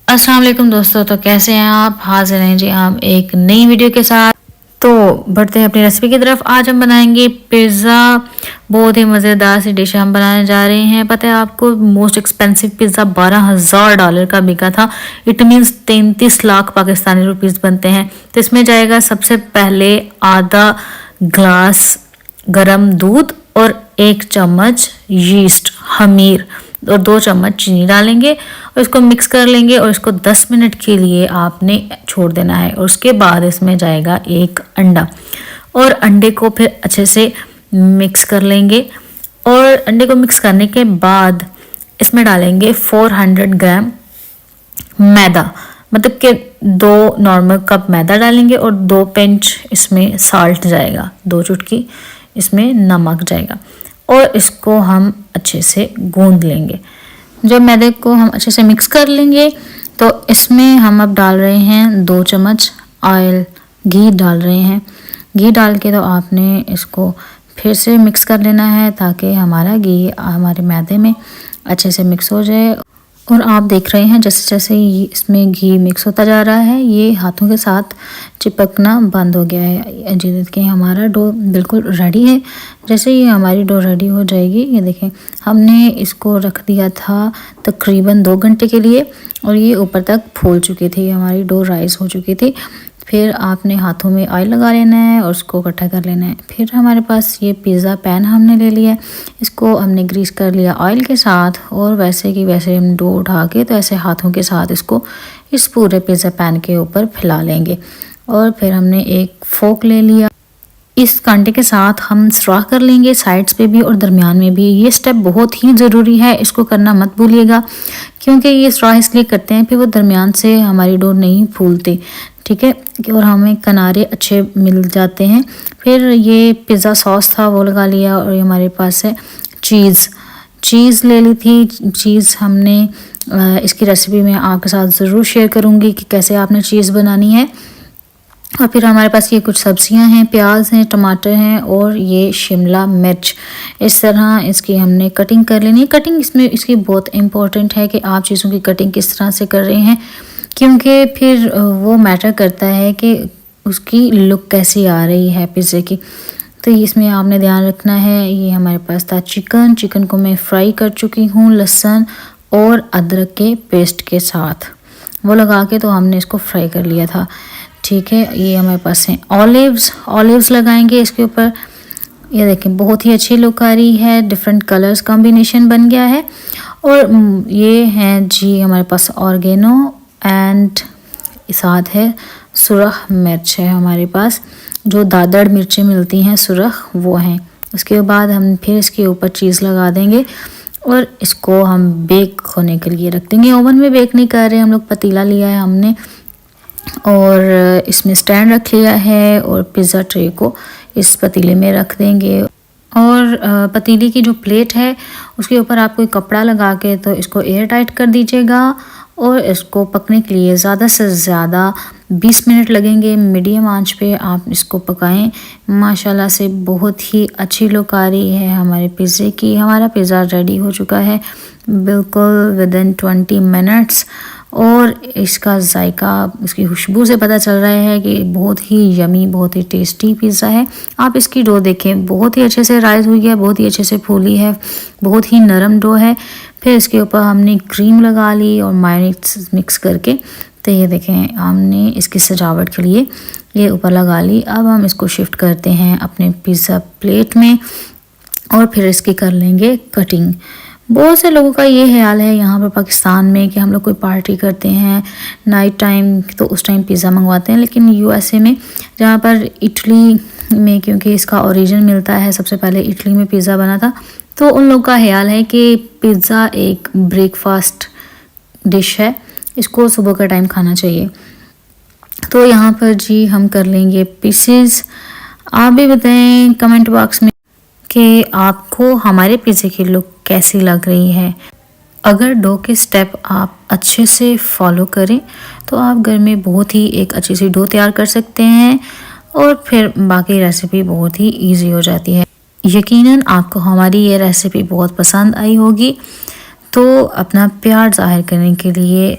अस्सलाम वालेकुम दोस्तों। तो कैसे हैं आप? हाजिर हैं जी हम एक नई वीडियो के साथ। तो बढ़ते हैं अपनी रेसिपी की तरफ। आज हम बनाएंगे पिज़्ज़ा। बहुत ही मज़ेदार सी डिश हम बनाने जा रहे हैं। पता है आपको, मोस्ट एक्सपेंसिव पिज़्ज़ा $12,000 का बिका था। It means 33 lakh Pakistani rupees बनते हैं। तो इसमें जाएगा सबसे पहले आधा ग्लास गरम दूध और 1 चम्मच यीस्ट खमीर और 2 चम्मच चीनी डालेंगे और इसको मिक्स कर लेंगे और इसको 10 मिनट के लिए आपने छोड़ देना है। और उसके बाद इसमें जाएगा 1 अंडा और अंडे को फिर अच्छे से मिक्स कर लेंगे। और अंडे को मिक्स करने के बाद इसमें डालेंगे 400 ग्राम मैदा, मतलब कि 2 नॉर्मल कप मैदा डालेंगे और 2 पिंच इसमें साल्ट जाएगा, 2 चुटकी इसमें नमक जाएगा और इसको हम अच्छे से गूंद लेंगे। जब मैदे को हम अच्छे से मिक्स कर लेंगे तो इसमें हम अब डाल रहे हैं 2 चम्मच ऑयल, घी डाल रहे हैं। घी डाल के तो आपने इसको फिर से मिक्स कर लेना है ताकि हमारा घी हमारे मैदे में अच्छे से मिक्स हो जाए। और आप देख रहे हैं जैसे जैसे इसमें घी मिक्स होता जा रहा है ये हाथों के साथ चिपकना बंद हो गया है। जी देखिए हमारा डो बिल्कुल रेडी है। जैसे ही हमारी डो रेडी हो जाएगी, ये देखें हमने इसको रख दिया था तकरीबन 2 घंटे के लिए और ये ऊपर तक फूल चुकी थी, हमारी डो राइस हो चुकी थी। फिर आपने हाथों में ऑयल लगा लेना है और उसको इकट्ठा कर लेना है। फिर हमारे पास ये पिज़्ज़ा पैन हमने ले लिया है, इसको हमने ग्रीस कर लिया ऑयल के साथ और वैसे की वैसे हम डो उठा के तो ऐसे हाथों के साथ इसको इस पूरे पिज़्ज़ा पैन के ऊपर फैला लेंगे। और फिर हमने एक फोक ले लिया, इस कांटे के साथ हम स्ट्रा कर लेंगे साइड्स पे भी और दरमियान में भी। ये स्टेप बहुत ही ज़रूरी है, इसको करना मत भूलिएगा क्योंकि ये स्ट्रा इसलिए करते हैं फिर वो दरमियान से हमारी डो नहीं फूलती, ठीक है, और हमें किनारे अच्छे मिल जाते हैं। फिर ये पिज़्ज़ा सॉस था वो लगा लिया और ये हमारे पास है चीज़ ले ली थी। चीज़ हमने इसकी रेसिपी मैं आपके साथ ज़रूर शेयर करूँगी कि कैसे आपने चीज़ बनानी है। और फिर हमारे पास ये कुछ सब्जियां हैं, प्याज हैं, टमाटर हैं और ये शिमला मिर्च। इस तरह इसकी हमने कटिंग कर लेनी है। कटिंग इसमें इसकी बहुत इम्पोर्टेंट है कि आप चीज़ों की कटिंग किस तरह से कर रहे हैं क्योंकि फिर वो मैटर करता है कि उसकी लुक कैसी आ रही है पिज़्ज़े की। तो इसमें आपने ध्यान रखना है। ये हमारे पास था चिकन को मैं फ्राई कर चुकी हूँ लहसुन और अदरक के पेस्ट के साथ, वो लगा के तो हमने इसको फ्राई कर लिया था, ठीक है। ये हमारे पास हैं ऑलिव्स लगाएंगे इसके ऊपर। ये देखें बहुत ही अच्छी लुक आ रही है, डिफरेंट कलर्स कॉम्बिनेशन बन गया है। और ये हैं जी हमारे पास ऑर्गेनो एंड साथ है सुरख मिर्च है हमारे पास, जो दादड़ मिर्चें मिलती हैं सुरख वो हैं। उसके बाद हम फिर इसके ऊपर चीज़ लगा देंगे और इसको हम बेक होने के लिए रख देंगे। ओवन में बेक नहीं कर रहे हम लोग, पतीला लिया है हमने और इसमें स्टैंड रख लिया है और पिज़्ज़ा ट्रे को इस पतीले में रख देंगे। और पतीले की जो प्लेट है उसके ऊपर आप कोई कपड़ा लगा के तो इसको एयर टाइट कर दीजिएगा और इसको पकने के लिए ज़्यादा से ज़्यादा 20 मिनट लगेंगे। मीडियम आंच पे आप इसको पकाएं। माशाल्लाह से बहुत ही अच्छी लुक आ रही है हमारे पिज़्ज़े की। हमारा पिज़्ज़ा रेडी हो चुका है बिल्कुल विदिन 20 मिनट्स और इसका जायका इसकी खुशबू से पता चल रहा है कि बहुत ही यमी, बहुत ही टेस्टी पिज़्ज़ा है। आप इसकी डो देखें बहुत ही अच्छे से राइज हुई है, बहुत ही अच्छे से फूली है, बहुत ही नरम डो है। फिर इसके ऊपर हमने क्रीम लगा ली और मायोनीज मिक्स करके तो ये देखें हमने इसकी सजावट के लिए ये ऊपर लगा ली। अब हम इसको शिफ्ट करते हैं अपने पिज़्ज़ा प्लेट में और फिर इसकी कर लेंगे कटिंग। बहुत से लोगों का ये ख्याल है यहाँ पर पाकिस्तान में कि हम लोग कोई पार्टी करते हैं नाइट टाइम तो उस टाइम पिज़्ज़ा मंगवाते हैं, लेकिन यूएसए में जहाँ पर इटली में क्योंकि इसका ओरिजिन मिलता है, सबसे पहले इटली में पिज़्ज़ा बना था, तो उन लोगों का ख्याल है कि पिज़्ज़ा एक ब्रेकफास्ट डिश है, इसको सुबह का टाइम खाना चाहिए। तो यहाँ पर जी हम कर लेंगे पीसेस। आप भी बताएं कमेंट बॉक्स में कि आपको हमारे पिज़्ज़े की लुक कैसी लग रही है। अगर डो के स्टेप आप अच्छे से फॉलो करें तो आप घर में बहुत ही एक अच्छी सी डो तैयार कर सकते हैं और फिर बाकी रेसिपी बहुत ही इजी हो जाती है। यकीनन आपको हमारी ये रेसिपी बहुत पसंद आई होगी। तो अपना प्यार ज़ाहिर करने के लिए